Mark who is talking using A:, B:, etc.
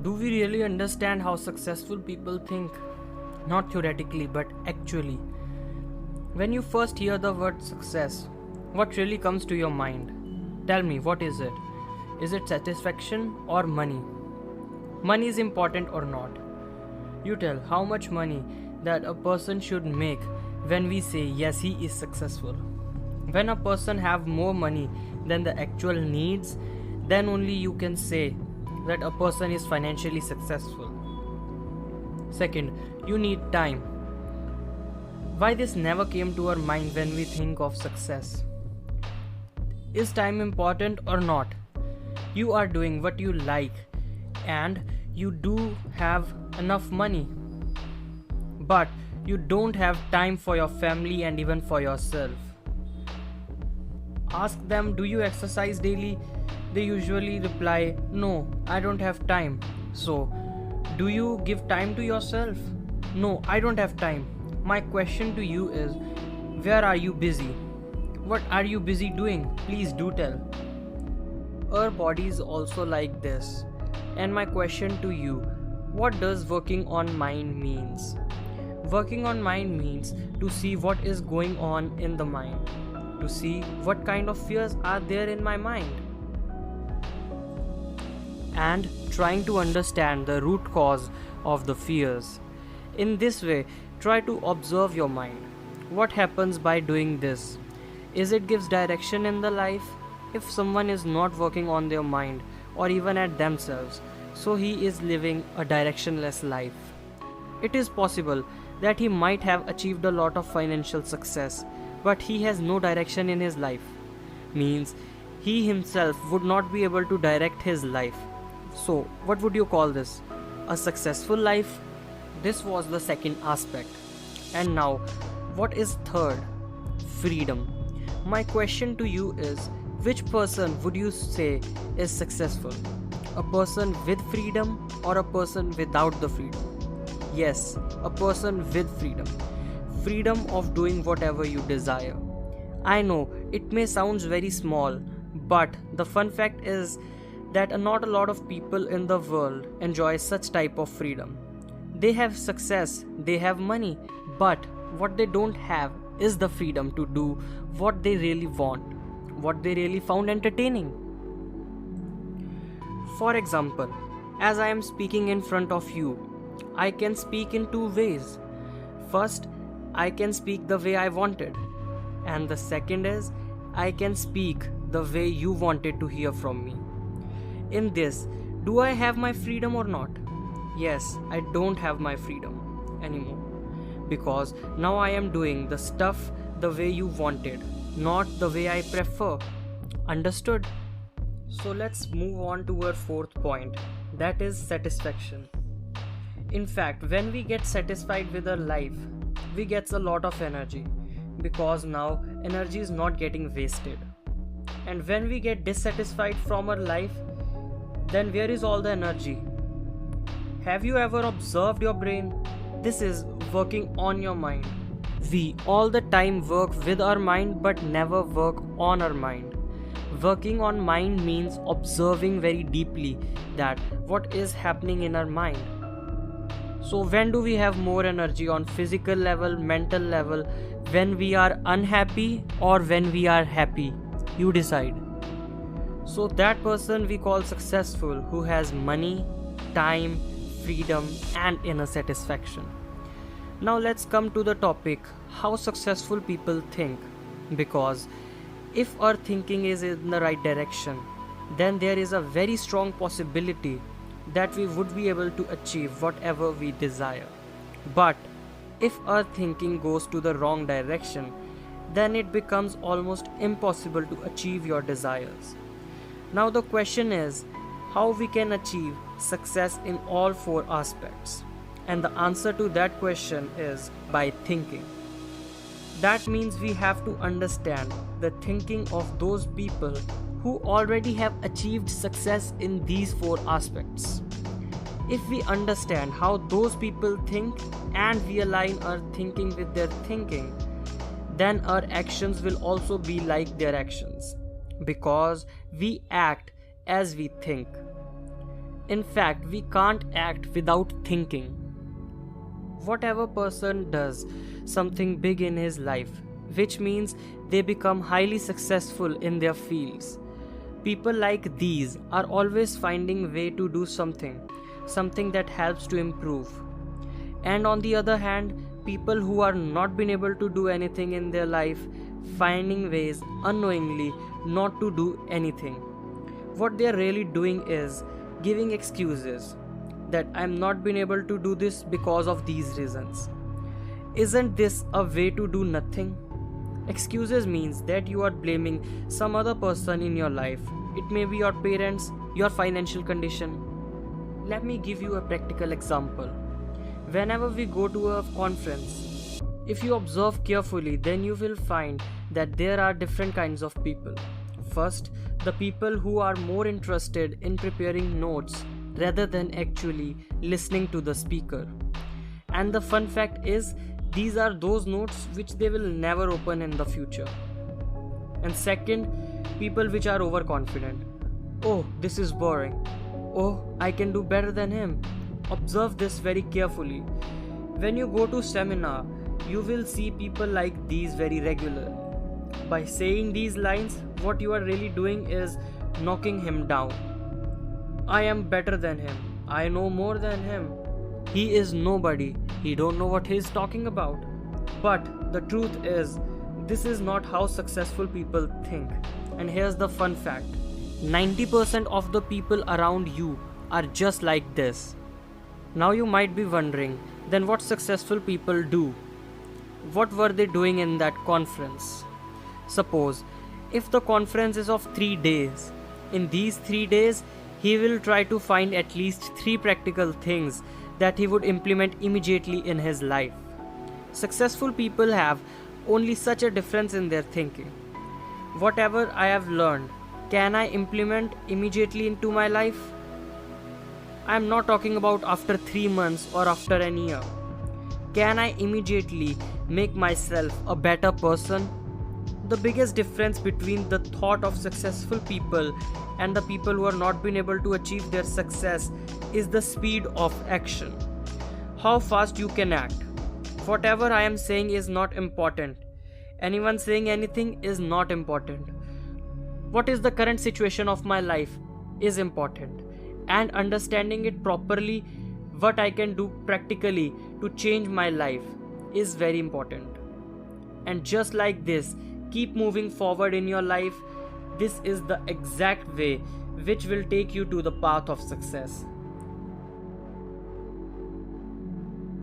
A: Do we really understand how successful people think? Not theoretically, but actually. When you first hear the word success, what really comes to your mind? Tell me, what is it? Is it satisfaction or money? Money is important or not? You tell how much money that a person should make when we say yes, he is successful. When a person have more money than the actual needs, then only you can say that a person is financially successful. Second, you need time. Why this never came to our mind when we think of success? Is time important or not? You are doing what you like and you do have enough money, but you don't have time for your family and even for yourself. Ask them, do you exercise daily? They usually reply, no, I don't have time. So, do you give time to yourself? No, I don't have time. My question to you is, where are you busy? What are you busy doing? Please do tell. Our body is also like this. And my question to you, what does working on mind means? Working on mind means to see what is going on in the mind, to see what kind of fears are there in my mind, and trying to understand the root cause of the fears. In this way, try to observe your mind. What happens by doing this? Is it gives direction in the life? If someone is not working on their mind or even at themselves, so he is living a directionless life. It is possible that he might have achieved a lot of financial success, but he has no direction in his life. Means he himself would not be able to direct his life. So, what would you call this? A successful life? This was the second aspect. And now, what is third? Freedom. My question to you is, which person would you say is successful? A person with freedom or a person without the freedom? Yes, a person with freedom. Freedom of doing whatever you desire. I know it may sound very small, but the fun fact is that not a lot of people in the world enjoy such type of freedom. They have success, they have money, but what they don't have is the freedom to do what they really want, what they really found entertaining. For example, as I am speaking in front of you, I can speak in two ways. First, I can speak the way I wanted, and the second is I can speak the way you wanted to hear from me. In this, do I have my freedom or not? Yes, I don't have my freedom anymore, because now I am doing the stuff the way you wanted, not the way I prefer. Understood? So let's move on to our fourth point, that is satisfaction. In fact, when we get satisfied with our life, we get a lot of energy, because now energy is not getting wasted. And when we get dissatisfied from our life, then where is all the energy? Have you ever observed your brain? This is working on your mind. We all the time work with our mind but never work on our mind. Working on mind means observing very deeply that what is happening in our mind. So when do we have more energy on physical level, mental level, when we are unhappy or when we are happy? You decide. So that person we call successful, who has money, time, freedom and inner satisfaction. Now let's come to the topic, how successful people think. Because if our thinking is in the right direction, then there is a very strong possibility that we would be able to achieve whatever we desire. But if our thinking goes to the wrong direction, then it becomes almost impossible to achieve your desires. Now the question is, how we can achieve success in all four aspects? And the answer to that question is by thinking. That means we have to understand the thinking of those people who already have achieved success in these four aspects. If we understand how those people think and we align our thinking with their thinking, then our actions will also be like their actions, because we act as we think. In fact, we can't act without thinking. Whatever person does something big in his life, which means they become highly successful in their fields. People like these are always finding way to do something that helps to improve. And on the other hand, people who are not been able to do anything in their life, finding ways unknowingly not to do anything. What they are really doing is giving excuses that I'm not been able to do this because of these reasons. Isn't this a way to do nothing? Excuses means that you are blaming some other person in your life. It may be your parents, your financial condition. Let me give you a practical example. Whenever we go to a conference, if you observe carefully, then you will find that there are different kinds of people. First, the people who are more interested in preparing notes rather than actually listening to the speaker. And the fun fact is, these are those notes which they will never open in the future. And second, people which are overconfident. Oh, this is boring. Oh, I can do better than him. Observe this very carefully. When you go to seminar, you will see people like these very regularly. By saying these lines, what you are really doing is knocking him down. I am better than him. I know more than him. He is nobody. He don't know what he is talking about. But the truth is, this is not how successful people think. And here's the fun fact. 90% of the people around you are just like this. Now you might be wondering, then what successful people do? What were they doing in that conference? Suppose, if the conference is of 3 days, in these 3 days, he will try to find at least 3 practical things that he would implement immediately in his life. Successful people have only such a difference in their thinking. Whatever I have learned, can I implement immediately into my life? I am not talking about after 3 months or after an year. Can I immediately make myself a better person? The biggest difference between the thought of successful people and the people who are not been able to achieve their success is the speed of action. How fast you can act. Whatever I am saying is not important. Anyone saying anything is not important. What is the current situation of my life is important. And understanding it properly, what I can do practically to change my life is very important. And just like this, keep moving forward in your life. This is the exact way which will take you to the path of success.